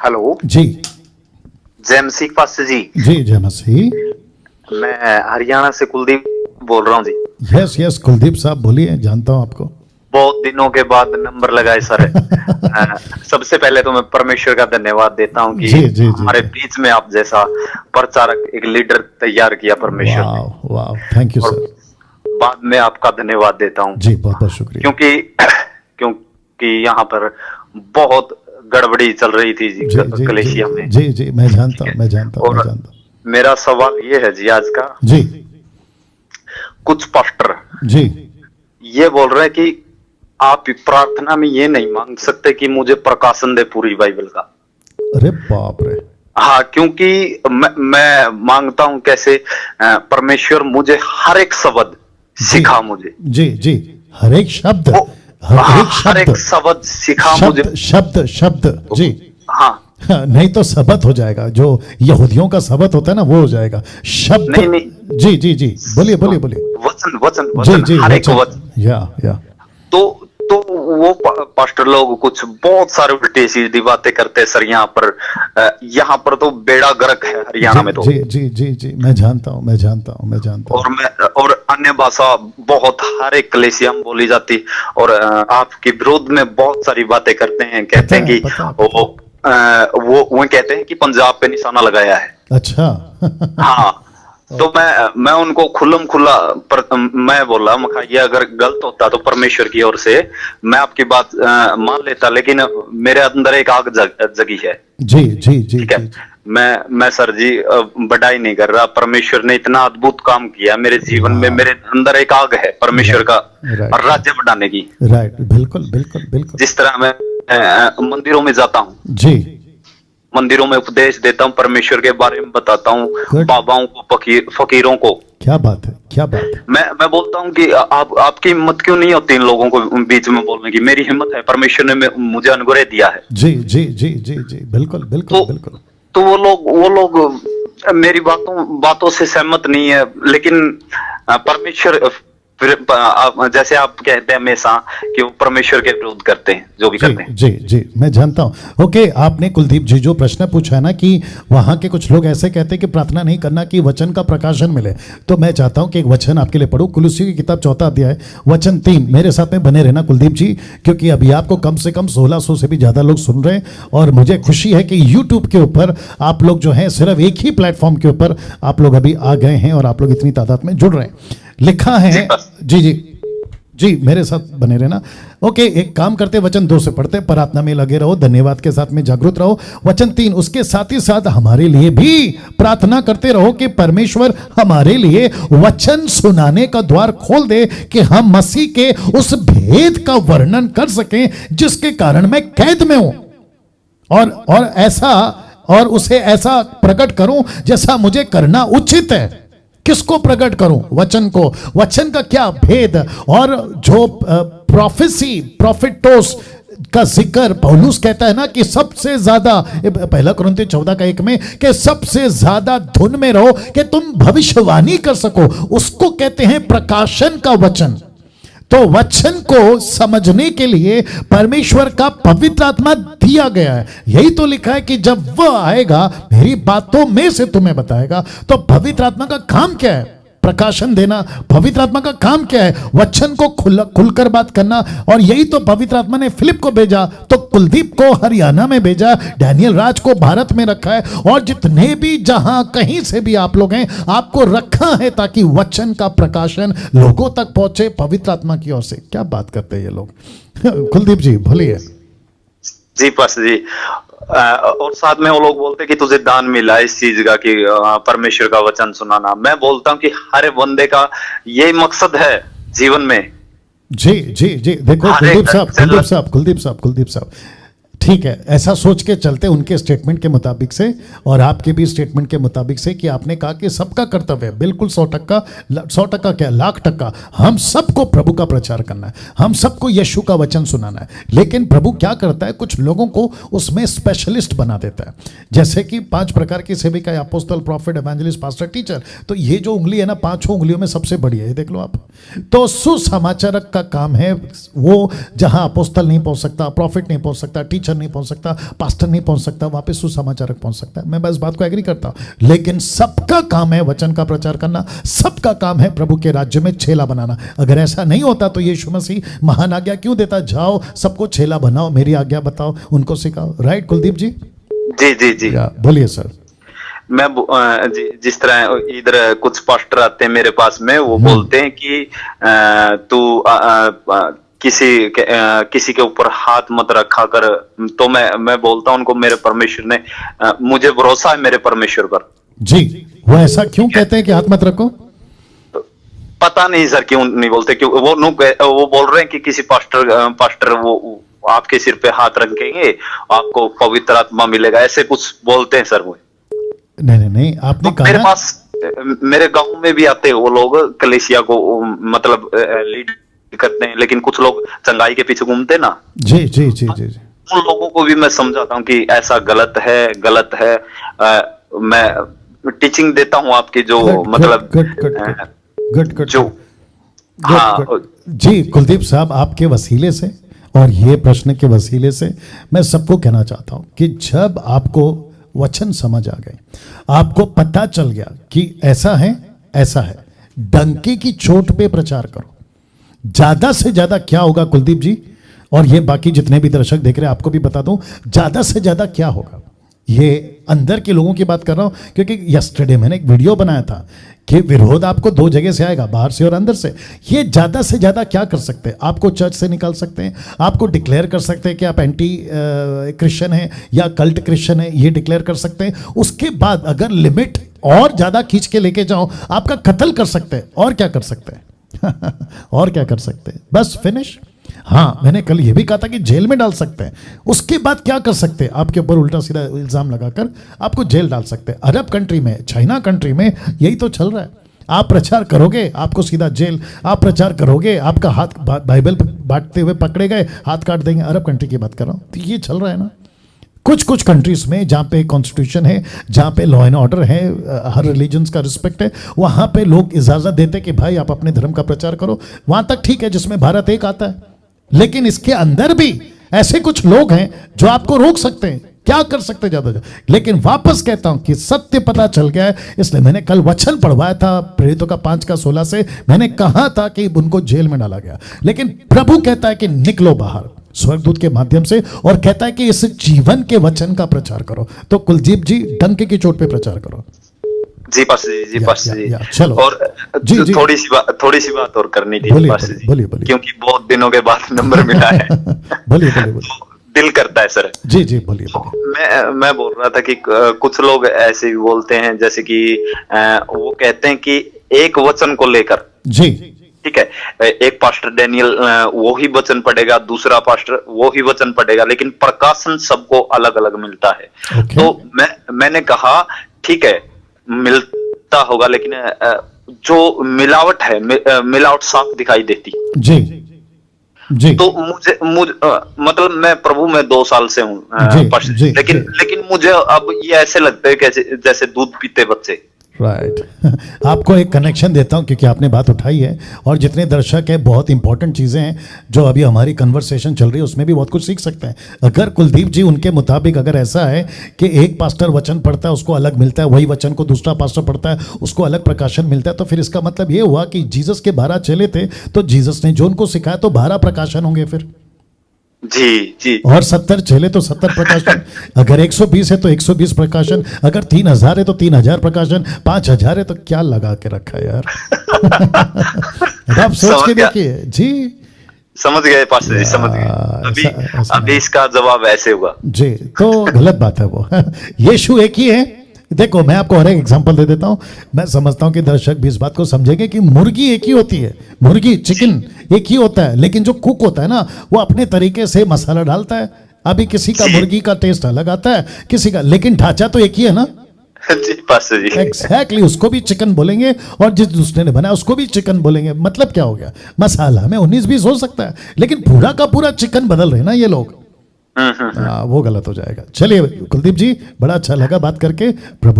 Hello जी जय मसीह pastor जी। जी जय मसीह। मैं हरियाणा से कुलदीप बोल रहा हूँ जी। यस यस कुलदीप साहब बोलिए, जानता हूँ आपको। बहुत दिनों के बाद नंबर लगाए सर। सबसे पहले तो मैं परमेश्वर का धन्यवाद देता हूँ कि जी जी जी हमारे जी। बीच में आप जैसा प्रचारक एक लीडर तैयार किया परमेश्वर ने। वाह वाह, थैंक यू और सर। बाद में आपका धन्यवाद देता हूँ जी बहुत बहुत शुक्रिया। क्योंकि क्योंकि यहाँ पर बहुत गड़बड़ी चल रही थी जी जी जी जी कलेशिया जी में। जी जी, मैं जानता ठीक हूँ है। मैं जानता हूँ मैं और जानता हूँ। मेरा सवाल ये है जी आज का, जी कुछ पास्टर जी ये बोल रहे हैं कि आप प्रार्थना में ये नहीं मांग सकते कि मुझे प्रकाशन दे पूरी बाइबल का। अरे बाप रे। हाँ, क्योंकि मैं मांगता हूं कैसे, परमेश्वर मुझे हर एक शब्द जी सिखा मुझे। जी जी, हर एक शब्द, वो हर एक हर एक शब्द, शब्द सिखा मुझे। शब्द शब्द शब्द जी। हाँ हाँ, नहीं तो सबत हो जाएगा, जो यहूदियों का सबत होता है ना वो हो जाएगा शब्द। नहीं नहीं, जी जी जी, बोलिए बोलिए बोलिए। वचन वचन जी वचन, जी हर एक वचन, वचन। या तो वो पास्टर लोग कुछ बहुत सारे उल्टी सीधी बातें करते हैं सर यहाँ पर। यहाँ पर तो बेड़ा गर्क है हरियाणा जी में तो। जी जी जी जी, मैं जानता हूँ मैं जानता हूँ मैं जानता और हूँ। मैं और अन्य भाषा बहुत हर एक कलेसिया में बोली जाती। और आपके विरोध में बहुत सारी बातें करते हैं, कहते पता हैं है कि पता है पता है। वो कहते हैं कि पंजाब पे निशाना लगाया है। अच्छा हाँ, तो ओके। मैं उनको खुल्लम खुल्ला मैं बोला, मैं कहा ये अगर गलत होता तो परमेश्वर की ओर से मैं आपकी बात मान लेता, लेकिन मेरे अंदर एक आग जगी है। जी जी जी ठीक है। जी जी। मैं सर जी बड़ाई नहीं कर रहा, परमेश्वर ने इतना अद्भुत काम किया मेरे जीवन में। वाह, मेरे अंदर एक आग है परमेश्वर का राइट राइट राज्य बढ़ाने की। राइट, बिल्कुल बिल्कुल बिल्कुल। जिस तरह मैं मंदिरों में जाता हूँ, जी मंदिरों में उपदेश देता हूँ, परमेश्वर के बारे में बताता हूँ, गुड, बाबाओं को, फकीरों को। क्या बात है क्या बात है। मैं बोलता हूँ कि आपकी हिम्मत क्यों नहीं होती इन लोगों को बीच में बोलने की। मेरी हिम्मत है, परमेश्वर ने मुझे अनुग्रह दिया है। जी जी जी जी जी, बिल्कुल बिल्कुल तो बिल्कुल। तो वो लोग मेरी बातों से सहमत नहीं है, लेकिन परमेश्वर फिर जैसे आप कहते हैं हमेशा कि वो परमेश्वर के विरोध करते हैं, जो भी जी करते हैं। जी जी, मैं जानता हूँ। ओके, आपने कुलदीप जी जो प्रश्न पूछा है ना कि वहाँ के कुछ लोग ऐसे कहते हैं कि प्रार्थना नहीं करना कि वचन का प्रकाशन मिले, तो मैं चाहता हूँ कि एक वचन आपके लिए पढ़ूँ। कुलुस्सी की किताब 4 अध्याय वचन 3। मेरे साथ में बने रहना कुलदीप जी, क्योंकि अभी आपको कम से कम 1600 से भी ज़्यादा लोग सुन रहे हैं। और मुझे खुशी है कि यूट्यूब के ऊपर आप लोग जो हैं, सिर्फ एक ही प्लेटफॉर्म के ऊपर आप लोग अभी आ गए हैं और आप लोग इतनी तादाद में जुड़ रहे हैं। लिखा है जी जी जी, मेरे साथ बने रहना। ओके, एक काम करते, वचन 2 से पढ़ते, प्रार्थना में लगे रहो, धन्यवाद के साथ में जागरूक रहो। वचन 3, उसके साथ ही साथ हमारे लिए भी प्रार्थना करते रहो कि परमेश्वर हमारे लिए वचन सुनाने का द्वार खोल दे कि हम मसीह के उस भेद का वर्णन कर सकें जिसके कारण मैं कैद में हूं, और ऐसा, और उसे ऐसा प्रकट करूं जैसा मुझे करना उचित है। किसको प्रकट करूं? वचन को। वचन का क्या भेद, और जो प्रोफेसी, प्रोफिटोस का जिक्र पौलुस कहता है ना कि सबसे ज्यादा, 1 कुरिन्थियों 14:1 में, कि सबसे ज्यादा धुन में रहो कि तुम भविष्यवाणी कर सको, उसको कहते हैं प्रकाशन का वचन। तो वचन को समझने के लिए परमेश्वर का पवित्र आत्मा दिया गया है। यही तो लिखा है कि जब वह आएगा मेरी बातों में से तुम्हें बताएगा। तो पवित्र आत्मा का काम क्या है? प्रकाशन देना। पवित्र आत्मा का काम क्या है? वचन को खुलकर बात करना। और यही तो पवित्र आत्मा ने फिलिप को भेजा, तो कुलदीप को हरियाणा में भेजा, डैनियल राज को भारत में रखा है, और जितने भी जहां कहीं से भी आप लोग हैं, आपको रखा है ताकि वचन का प्रकाशन लोगों तक पहुंचे पवित्र आत्मा की ओर से। क्या बात करते हैं ये लोग। कुलदीप जी बोलिए। जी पास्टर जी, और साथ में वो लोग बोलते हैं कि तुझे दान मिला इस चीज का कि परमेश्वर का वचन सुनाना। मैं बोलता हूं कि हर बंदे का यही मकसद है जीवन में। जी जी जी, देखो कुलदीप साहब, ठीक है, ऐसा सोच के चलते उनके स्टेटमेंट के मुताबिक से और आपके भी स्टेटमेंट के मुताबिक से कि आपने कहा कि सबका कर्तव्य है, बिल्कुल 100% क्या, 1,00,000% हम सबको प्रभु का प्रचार करना है, हम सबको यीशु का वचन सुनाना है। लेकिन प्रभु क्या करता है, कुछ लोगों को उसमें स्पेशलिस्ट बना देता है। जैसे कि 5 प्रकार की सेविका, अपोस्तल, प्रॉफिट, एवेंजलिस्ट, पास्टर, टीचर। तो ये जो उंगली है ना, 5 उंगलियों में सबसे बड़ी है, ये देख लो आप। तो सुसमाचारक का काम है वो, जहां अपोस्तल नहीं पहुंच सकता, प्रॉफिट नहीं पहुंच सकता, टीचर प्रचार नहीं पहुंच सकता, पास्टर नहीं पहुंच सकता, वहां पे सुसमाचारक पहुंच सकता है। मैं बस बात को एग्री करता हूं, लेकिन सबका काम है वचन का प्रचार करना, सबका काम है प्रभु के राज्य में छेला बनाना। अगर ऐसा नहीं होता तो यीशु मसीह महान आज्ञा क्यों देता, जाओ सबको छेला बनाओ, मेरी आज्ञा बताओ, उनको सिखाओ। राइट कुलदीप जी? जी जी जी, बोलिए सर। मैं जिस तरह इधर कुछ पास्टर आते हैं मेरे पास में, वो बोलते हैं कि तू किसी के ऊपर हाथ मत रखा कर। तो मैं बोलता हूं उनको, मेरे परमेश्वर ने, मुझे भरोसा है मेरे परमेश्वर पर। जी, वो ऐसा क्यों कहते हैं कि हाथ मत रखो? पता नहीं सर क्यों नहीं बोलते, क्यों वो बोल रहे हैं कि किसी पास्टर वो आपके सिर पे हाथ रखेंगे, आपको पवित्र आत्मा मिलेगा, ऐसे कुछ बोलते हैं सर वो। नहीं, आपने तो कहा मेरे पास, मेरे गांव में भी आते हैं वो लोग, कलीसिया को मतलब लीड करते हैं, लेकिन कुछ लोग चंगाई के पीछे घूमते ना। जी जी जी जी जी, उन लोगों को भी मैं समझाता हूँ कि ऐसा गलत है। मैं टीचिंग देता हूँ आपकी जो मतलब गुड जो हाँ जी। कुलदीप साहब, आपके वसीले से और ये प्रश्न के वसीले से मैं सबको कहना चाहता हूं कि जब आपको वचन समझ आ गए, आपको पता चल गया कि ऐसा है, डंके की चोट पे प्रचार करो। ज्यादा से ज्यादा क्या होगा कुलदीप जी, और ये बाकी जितने भी दर्शक देख रहे हैं आपको भी बता दूं, ज्यादा से ज्यादा क्या होगा, ये अंदर के लोगों की बात कर रहा हूं, क्योंकि यस्टरडे मैंने एक वीडियो बनाया था कि विरोध आपको दो जगह से आएगा, बाहर से और अंदर से। ये ज्यादा से ज्यादा क्या कर सकते हैं, आपको चर्च से निकाल सकते हैं, आपको डिक्लेयर कर सकते हैं कि आप एंटी क्रिश्चियन हैं या कल्ट क्रिश्चियन है, ये डिक्लेयर कर सकते हैं। उसके बाद अगर लिमिट और ज्यादा खींच के लेके जाओ, आपका कत्ल कर सकते हैं। और क्या कर सकते हैं और क्या कर सकते हैं, बस फिनिश। हाँ, मैंने कल ये भी कहा था कि जेल में डाल सकते हैं। उसके बाद क्या कर सकते हैं, आपके ऊपर उल्टा सीधा इल्जाम लगाकर आपको जेल डाल सकते हैं। अरब कंट्री में, चाइना कंट्री में यही तो चल रहा है। आप प्रचार करोगे, आपको सीधा जेल। आप प्रचार करोगे, आपका हाथ बाइबल बांटते हुए पकड़े गए, हाथ काट देंगे। अरब कंट्री की बात कर रहा हूं, तो ये चल रहा है ना। कुछ कंट्रीज में जहाँ पे कॉन्स्टिट्यूशन है, जहाँ पे लॉ एंड ऑर्डर है, हर रिलीजन्स का रिस्पेक्ट है, वहाँ पे लोग इजाज़त देते कि भाई आप अपने धर्म का प्रचार करो। वहाँ तक ठीक है जिसमें भारत एक आता है, लेकिन इसके अंदर भी ऐसे कुछ लोग हैं जो आपको रोक सकते हैं। क्या कर सकते ज्यादा। लेकिन वापस कहता हूं कि सत्य पता चल गया है, इसलिए मैंने कल वचन पढ़वाया था प्रेरितों का 5:16 से। मैंने कहा था कि उनको जेल में डाला गया, लेकिन प्रभु कहता है कि निकलो बाहर स्वर्गदूत के माध्यम से, और कहता है कि इस जीवन के वचन का प्रचार करो। तो कुलदीप जी, डंके की चोट पे प्रचार करो। जी पास्टर जी। चलो, और जी, थोड़ी सी बात और करनी थी पास्टर जी, बोलिए। क्योंकि बहुत दिनों के बाद नंबर मिला है। बोलिए। तो दिल करता है सर। जी, बोलिए। मैं बोल रहा था कि कुछ लोग ऐसे भी बोलते हैं, जैसे कि वो कहते हैं कि एक वचन को लेकर, जी ठीक है, एक पास्टर डैनियल वो ही वचन पढ़ेगा, दूसरा पास्टर वो ही वचन पढ़ेगा, लेकिन प्रकाशन सबको अलग अलग मिलता है। तो मैंने कहा ठीक है, मिलता होगा, लेकिन जो मिलावट है, मिलावट साफ दिखाई देती। जी। तो मुझे मतलब मैं प्रभु में 2 साल से हूँ, लेकिन मुझे अब ये ऐसे लगता है जैसे दूध पीते बच्चे। राइट। आपको एक कनेक्शन देता हूं क्योंकि आपने बात उठाई है, और जितने दर्शक हैं, बहुत इंपॉर्टेंट चीज़ें हैं जो अभी हमारी कन्वर्सेशन चल रही है, उसमें भी बहुत कुछ सीख सकते हैं। अगर कुलदीप जी उनके मुताबिक अगर ऐसा है कि एक पास्टर वचन पढ़ता है उसको अलग मिलता है, वही वचन को दूसरा पास्टर पढ़ता है उसको अलग प्रकाशन मिलता है, तो फिर इसका मतलब ये हुआ कि जीसस के 12 चेले थे, तो जीसस ने जो उनको सिखाया तो 12 प्रकाशन होंगे फिर। जी। और 70 चेले तो 70 प्रकाशन। अगर 120 है तो 120 प्रकाशन, अगर 3000 है तो 3000 प्रकाशन, 5000 है तो क्या लगा के रखा है यार। आप सोच के देखिए जी। समझ गए पास्टर जी, समझ गए। अभी इसका जवाब ऐसे हुआ जी, तो गलत बात है वो। यीशु एक ही है। देखो, मैं आपको और एक एग्जांपल दे देता हूं। मैं समझता हूं कि दर्शक भी इस बात को समझेंगे कि मुर्गी एक ही होती है, मुर्गी चिकन एक ही होता है, लेकिन जो कुक होता है ना, वो अपने तरीके से मसाला डालता है। अभी किसी का मुर्गी का टेस्ट अलग आता है, किसी का, लेकिन ढांचा तो एक ही है ना। जी पास्टर जी, एग्जैक्टली। उसको भी चिकन बोलेंगे और जिस दूसरे ने बनाया उसको भी चिकन बोलेंगे। मतलब क्या हो गया, मसाला में 19-20 हो सकता है, लेकिन पूरा का पूरा चिकन बदल रहे ना ये लोग। वो गलत हो जाएगा। चलिए कुलदीप जी, बड़ा अच्छा लगा बात करके। प्रभु